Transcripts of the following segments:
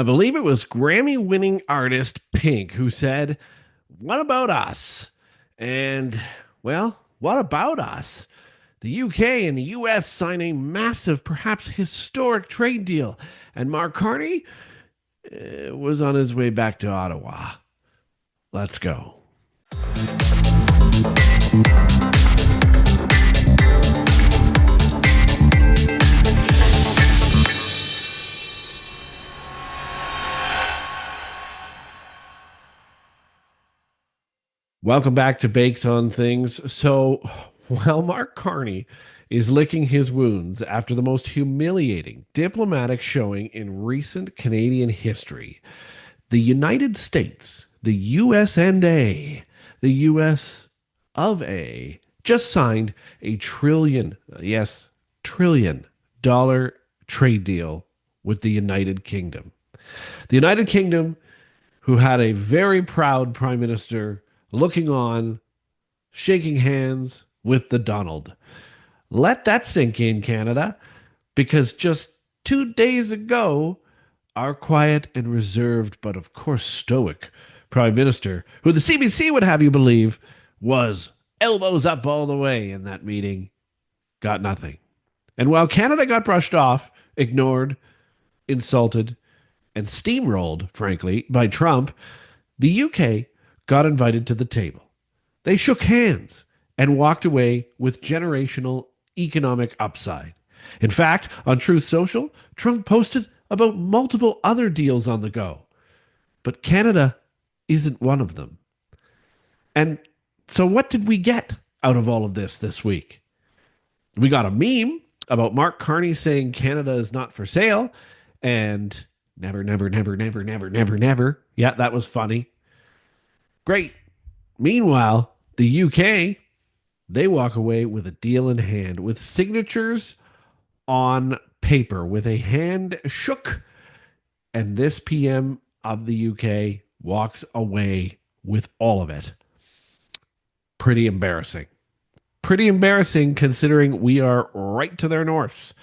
I believe it was Grammy-winning artist Pink who said, "What about us?" And, well, what about us? The UK and the US sign a massive, perhaps historic trade deal, and Mark Carney was on his way back to Ottawa. Let's go. Welcome back to Baked on Things. So, while Mark Carney is licking his wounds after the most humiliating diplomatic showing in recent Canadian history, the United States, the US and A, the US of A, just signed a trillion, yes, $1 trillion trade deal with the United Kingdom. The United Kingdom, who had a very proud prime minister looking on, shaking hands with the Donald. Let that sink in, Canada, because just 2 days ago, our quiet and reserved, but of course stoic, Prime Minister, who the CBC would have you believe was elbows up all the way in that meeting, got nothing. And while Canada got brushed off, ignored, insulted, and steamrolled, frankly, by Trump, the UK got invited to the table. They shook hands and walked away with generational economic upside. In fact, on Truth Social, Trump posted about multiple other deals on the go. But Canada isn't one of them. And so, what did we get out of all of this week? We got a meme about Mark Carney saying Canada is not for sale and never, never, never, never, never, never, never. Yeah, that was funny. Great. Meanwhile, the UK, they walk away with a deal in hand, with signatures on paper, with a hand shook, and this PM of the UK walks away with all of it. Pretty embarrassing. Pretty embarrassing considering we are right to their north.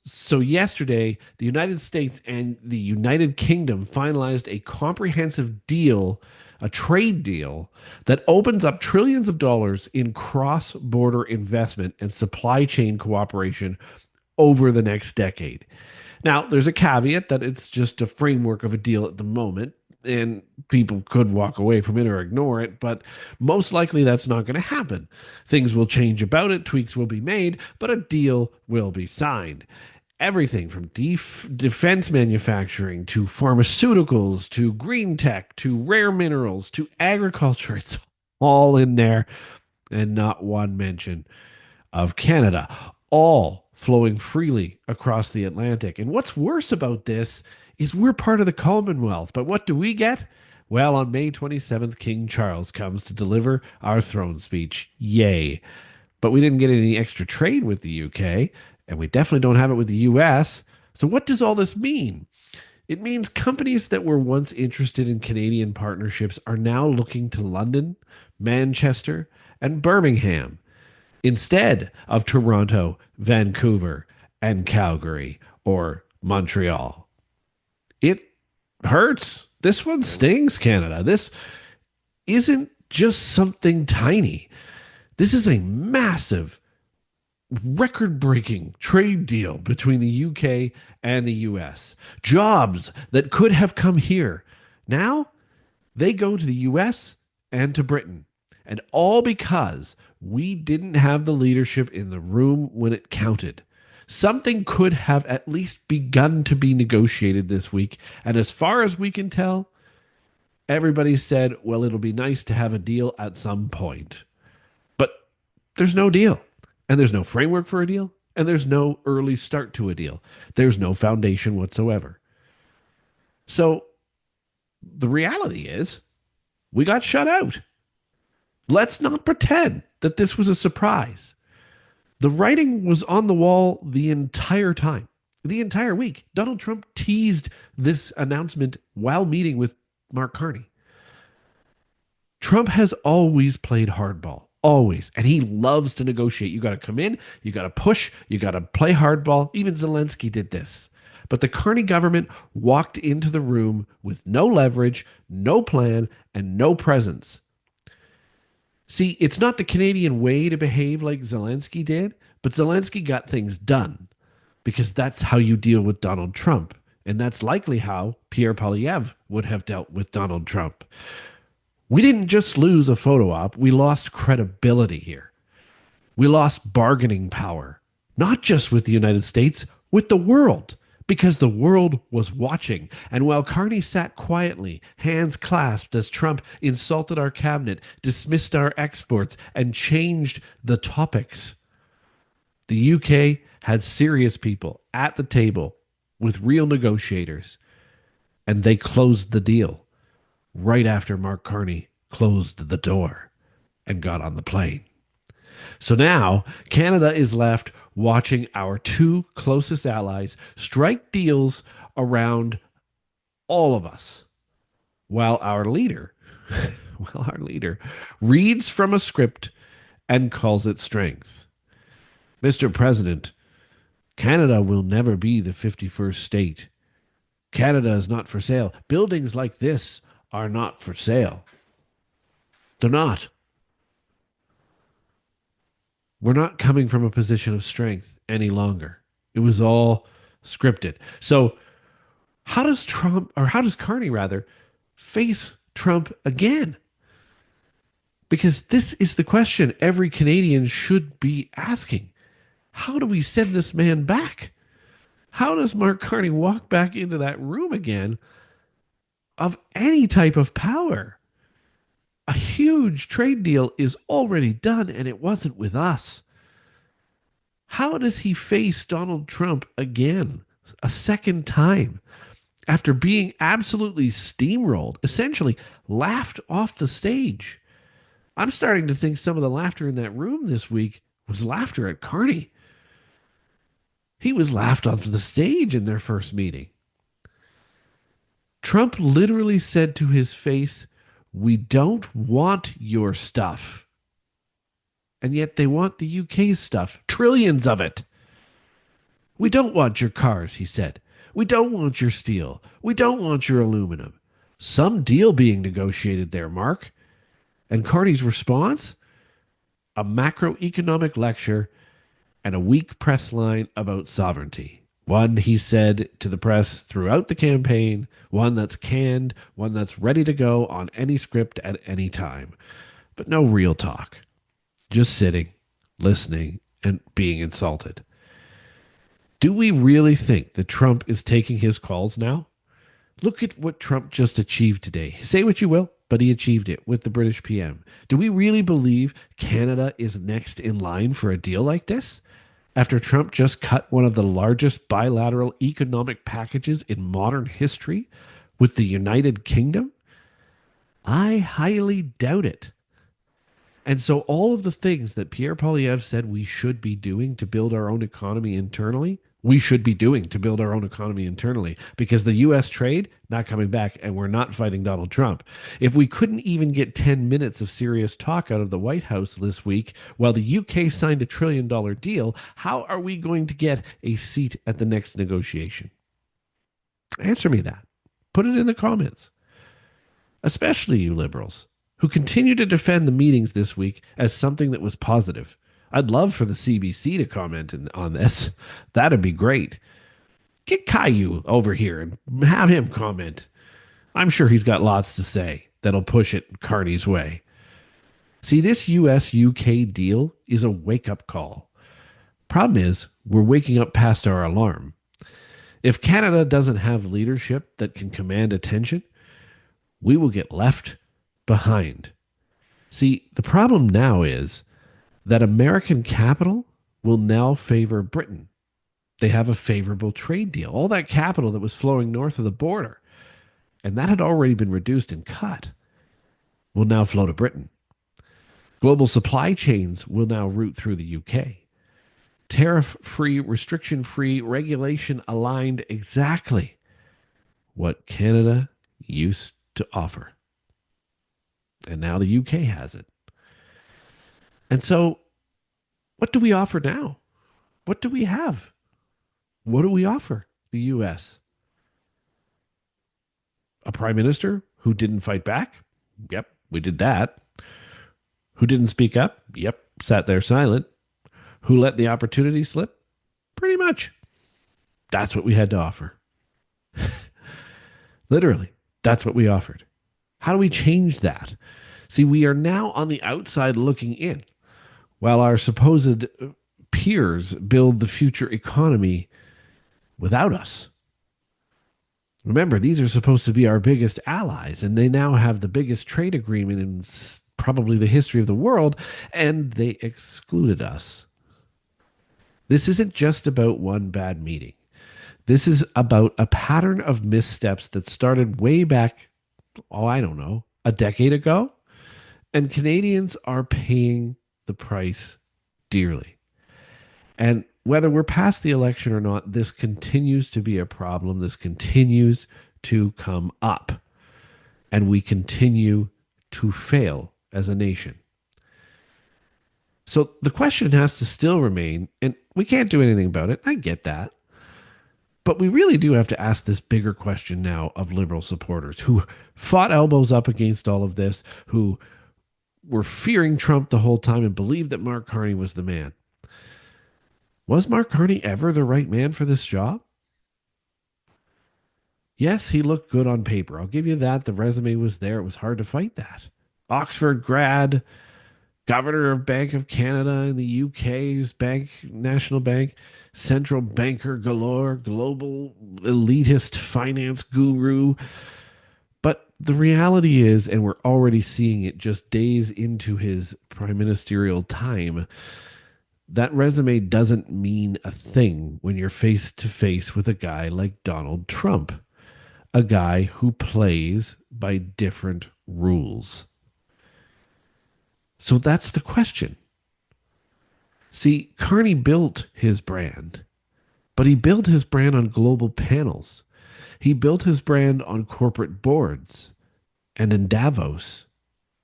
So yesterday, the United States and the United Kingdom finalized a comprehensive deal, a trade deal that opens up trillions of dollars in cross-border investment and supply chain cooperation over the next decade. Now, there's a caveat that it's just a framework of a deal at the moment, and people could walk away from it or ignore it, but most likely that's not going to happen. Things will change about it, tweaks will be made, but a deal will be signed. Everything from defense manufacturing to pharmaceuticals to green tech to rare minerals to agriculture, it's all in there, and not one mention of Canada, all flowing freely across the Atlantic. And what's worse about this is we're part of the Commonwealth. But what do we get? Well, on May 27th, King Charles comes to deliver our throne speech. Yay. But we didn't get any extra trade with the UK, and we definitely don't have it with the US. So what does all this mean? It means companies that were once interested in Canadian partnerships are now looking to London, Manchester, and Birmingham instead of Toronto, Vancouver, and Calgary or Montreal. It hurts. This one stings, Canada. This isn't just something tiny. This is a massive, record-breaking trade deal between the UK and the US. Jobs that could have come here. Now, they go to the US and to Britain. And all because we didn't have the leadership in the room when it counted. Something could have at least begun to be negotiated this week. And as far as we can tell, everybody said, well, it'll be nice to have a deal at some point. But there's no deal. And there's no framework for a deal. And there's no early start to a deal. There's no foundation whatsoever. So the reality is we got shut out. Let's not pretend that this was a surprise. The writing was on the wall the entire time, the entire week. Donald Trump teased this announcement while meeting with Mark Carney. Trump has always played hardball, always, and he loves to negotiate. You got to come in, you got to push, you got to play hardball. Even Zelensky did this. But the Carney government walked into the room with no leverage, no plan, and no presence. See, it's not the Canadian way to behave like Zelensky did, but Zelensky got things done because that's how you deal with Donald Trump. And that's likely how Pierre Poilievre would have dealt with Donald Trump. We didn't just lose a photo op, we lost credibility here. We lost bargaining power, not just with the United States, with the world, because the world was watching. And while Carney sat quietly, hands clasped, as Trump insulted our cabinet, dismissed our exports, and changed the topics, the UK had serious people at the table with real negotiators, and they closed the deal right after Mark Carney closed the door and got on the plane. So now Canada is left watching our two closest allies strike deals around all of us, while our leader, reads from a script and calls it strength. Mr. President, Canada will never be the 51st state. Canada is not for sale. Buildings like this are not for sale. They're not. We're not coming from a position of strength any longer. It was all scripted. So, how does Carney rather, face Trump again? Because this is the question every Canadian should be asking. How do we send this man back? How does Mark Carney walk back into that room again of any type of power? A huge trade deal is already done, and it wasn't with us. How does he face Donald Trump again, a second time, after being absolutely steamrolled, essentially laughed off the stage? I'm starting to think some of the laughter in that room this week was laughter at Carney. He was laughed off the stage in their first meeting. Trump literally said to his face, "We don't want your stuff." And yet they want the UK's stuff, trillions of it. "We don't want your cars," he said. "We don't want your steel. We don't want your aluminum." Some deal being negotiated there, Mark. And Carney's response? A macroeconomic lecture and a weak press line about sovereignty. One he said to the press throughout the campaign, one that's canned, one that's ready to go on any script at any time. But no real talk. Just sitting, listening, and being insulted. Do we really think that Trump is taking his calls now? Look at what Trump just achieved today. Say what you will, but he achieved it with the British PM. Do we really believe Canada is next in line for a deal like this? After Trump just cut one of the largest bilateral economic packages in modern history with the United Kingdom? I highly doubt it. And so all of the things that Pierre Poilievre said we should be doing to build our own economy internally, we should be doing to build our own economy internally, because the U.S. trade not coming back and we're not fighting Donald Trump. If we couldn't even get 10 minutes of serious talk out of the White House this week while the U.K. signed a $1 trillion deal, how are we going to get a seat at the next negotiation? Answer me that. Put it in the comments, especially you liberals who continue to defend the meetings this week as something that was positive. I'd love for the CBC to comment on this. That'd be great. Get Caillou over here and have him comment. I'm sure he's got lots to say that'll push it Carney's way. See, this US-UK deal is a wake-up call. Problem is, we're waking up past our alarm. If Canada doesn't have leadership that can command attention, we will get left behind. See, the problem now is that American capital will now favor Britain. They have a favorable trade deal. All that capital that was flowing north of the border, and that had already been reduced and cut, will now flow to Britain. Global supply chains will now route through the UK. Tariff-free, restriction-free, regulation-aligned, exactly what Canada used to offer. And now the UK has it. And so, what do we offer now? What do we have? What do we offer? the US? A prime minister who didn't fight back? Yep, we did that. Who didn't speak up? Yep, sat there silent. Who let the opportunity slip? Pretty much. That's what we had to offer. Literally, that's what we offered. How do we change that? See, we are now on the outside looking in, while our supposed peers build the future economy without us. Remember, these are supposed to be our biggest allies, and they now have the biggest trade agreement in probably the history of the world, and they excluded us. This isn't just about one bad meeting. This is about a pattern of missteps that started way back, oh, I don't know, a decade ago. And Canadians are paying the price dearly. And whether we're past the election or not, this continues to be a problem. This continues to come up. And we continue to fail as a nation. So the question has to still remain, and we can't do anything about it. I get that. But we really do have to ask this bigger question now of Liberal supporters who fought elbows up against all of this, who were fearing Trump the whole time and believed that Mark Carney was the man. Was Mark Carney ever the right man for this job? Yes, he looked good on paper. I'll give you that. The resume was there. It was hard to fight that. Oxford grad, governor of Bank of Canada in the UK's National Bank, central banker galore, global elitist finance guru. But the reality is, and we're already seeing it just days into his prime ministerial time, that resume doesn't mean a thing when you're face to face with a guy like Donald Trump, a guy who plays by different rules. So that's the question. See, Carney built his brand, but he built his brand on global panels. He built his brand on corporate boards and in Davos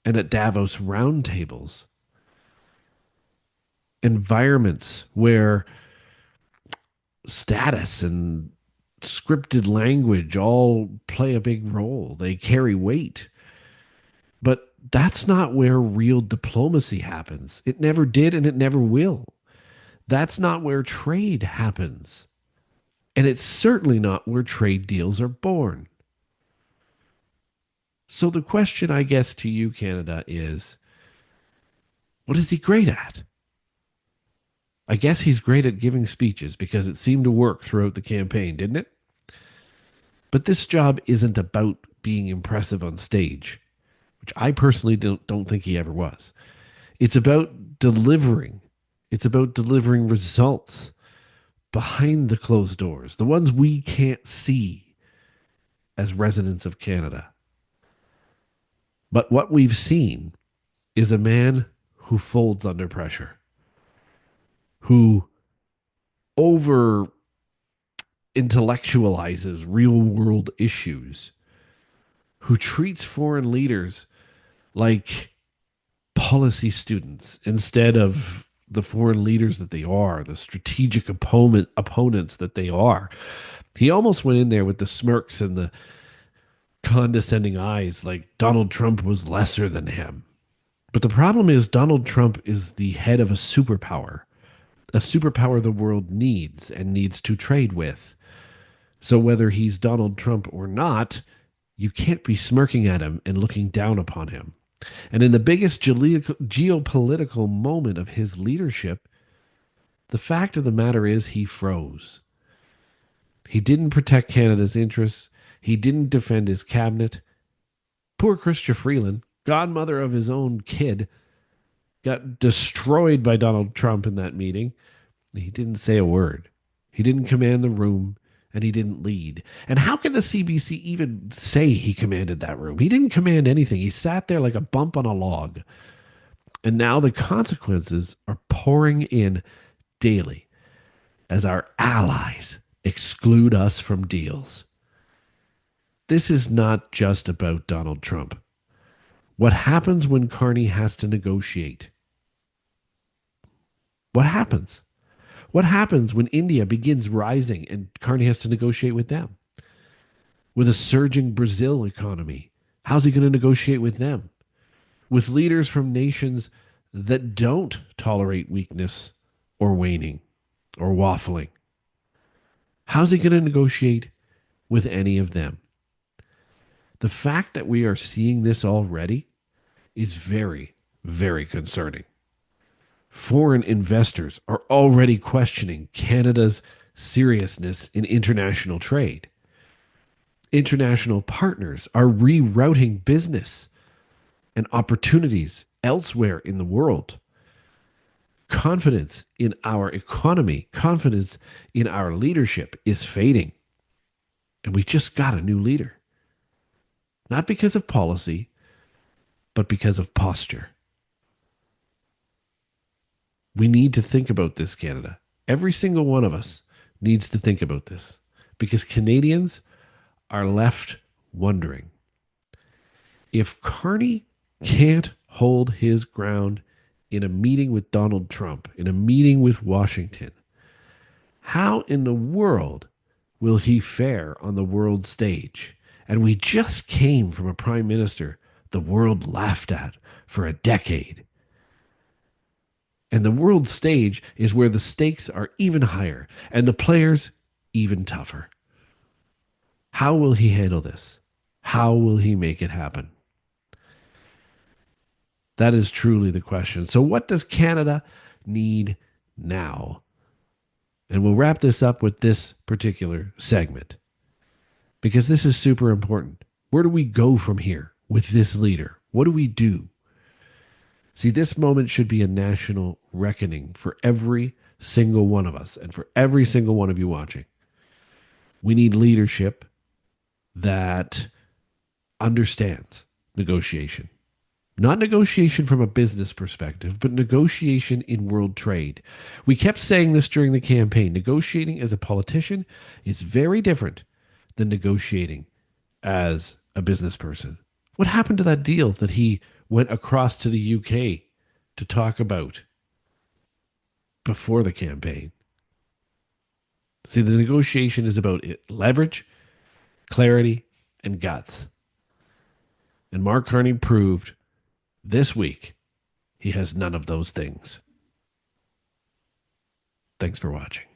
and at Davos roundtables. Environments where status and scripted language all play a big role. They carry weight. But that's not where real diplomacy happens. It never did and it never will. That's not where trade happens. And it's certainly not where trade deals are born. So the question, I guess, to you, Canada, is what is he great at? I guess he's great at giving speeches because it seemed to work throughout the campaign, didn't it? But this job isn't about being impressive on stage, which I personally don't think he ever was. It's about delivering. It's about delivering results behind the closed doors, the ones we can't see as residents of Canada. But what we've seen is a man who folds under pressure, who over intellectualizes real world issues, who treats foreign leaders like policy students instead of the foreign leaders that they are, the strategic opponents that they are. He almost went in there with the smirks and the condescending eyes, like Donald Trump was lesser than him. But the problem is Donald Trump is the head of a superpower the world needs and needs to trade with. So whether he's Donald Trump or not, you can't be smirking at him and looking down upon him. And in the biggest geopolitical moment of his leadership, the fact of the matter is he froze. He didn't protect Canada's interests. He didn't defend his cabinet. Poor Chrystia Freeland, godmother of his own kid, got destroyed by Donald Trump in that meeting. He didn't say a word. He didn't command the room, and he didn't lead. And how can the CBC even say he commanded that room? He didn't command anything. He sat there like a bump on a log. And now the consequences are pouring in daily as our allies exclude us from deals. This is not just about Donald Trump. What happens when Carney has to negotiate? What happens? What happens when India begins rising and Carney has to negotiate with them? With a surging Brazil economy, how's he going to negotiate with them? With leaders from nations that don't tolerate weakness or waning or waffling, how's he going to negotiate with any of them? The fact that we are seeing this already is very, very concerning. Foreign investors are already questioning Canada's seriousness in international trade. International partners are rerouting business and opportunities elsewhere in the world. Confidence in our economy, confidence in our leadership is fading. And we just got a new leader. Not because of policy, but because of posture. We need to think about this, Canada. Every single one of us needs to think about this because Canadians are left wondering if Carney can't hold his ground in a meeting with Donald Trump, in a meeting with Washington, how in the world will he fare on the world stage? And we just came from a prime minister the world laughed at for a decade. And the world stage is where the stakes are even higher and the players even tougher. How will he handle this? How will he make it happen? That is truly the question. So, what does Canada need now? And we'll wrap this up with this particular segment because this is super important. Where do we go from here with this leader? What do we do? See, this moment should be a national reckoning for every single one of us and for every single one of you watching. We need leadership that understands negotiation. Not negotiation from a business perspective, but negotiation in world trade. We kept saying this during the campaign. Negotiating as a politician is very different than negotiating as a business person. What happened to that deal that he went across to the UK to talk about before the campaign? See, the negotiation is about leverage, clarity, and guts. And Mark Carney proved this week he has none of those things. Thanks for watching.